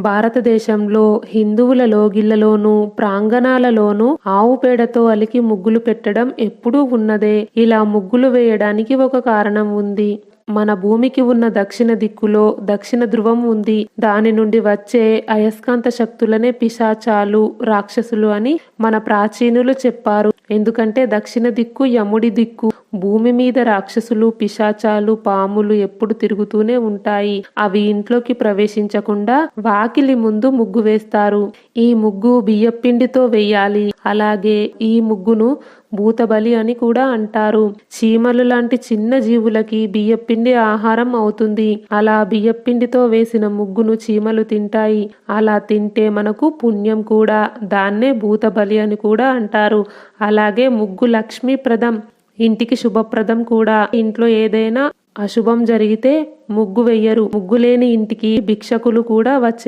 భారతదేశంలో హిందువుల లోగిళ్లలోనూ ప్రాంగణాలలోనూ ఆవు పేడతో అలికి ముగ్గులు పెట్టడం ఎప్పుడూ ఉన్నదే. ఇలా ముగ్గులు వేయడానికి ఒక కారణం ఉంది. మన భూమికి ఉన్న దక్షిణ దిక్కులో దక్షిణ ధ్రువం ఉంది. దాని నుండి వచ్చే అయస్కాంత శక్తులనే పిశాచాలు, రాక్షసులు అని మన ప్రాచీనులు చెప్పారు. ఎందుకంటే దక్షిణ దిక్కు యముడి దిక్కు. భూమి మీద రాక్షసులు, పిశాచాలు, పాములు ఎప్పుడు తిరుగుతూనే ఉంటాయి. అవి ఇంట్లోకి ప్రవేశించకుండా వాకిలి ముందు ముగ్గు వేస్తారు. ఈ ముగ్గు బియ్యపిండితో వేయాలి. అలాగే ఈ ముగ్గును భూతబలి అని కూడా అంటారు. చీమలు లాంటి చిన్న జీవులకి బియ్యపిండి ఆహారం అవుతుంది. అలా బియ్యపిండితో వేసిన ముగ్గును చీమలు తింటాయి. అలా తింటే మనకు పుణ్యం కూడా. దాన్నే భూతబలి అని కూడా అంటారు. అలాగే ముగ్గు లక్ష్మీప్రదం, ఇంటికి శుభప్రదం కూడా. ఇంట్లో ఏదైనా అశుభం జరిగితే ముగ్గు వెయ్యరు. ముగ్గు లేని ఇంటికి భిక్షకులు కూడా వచ్చే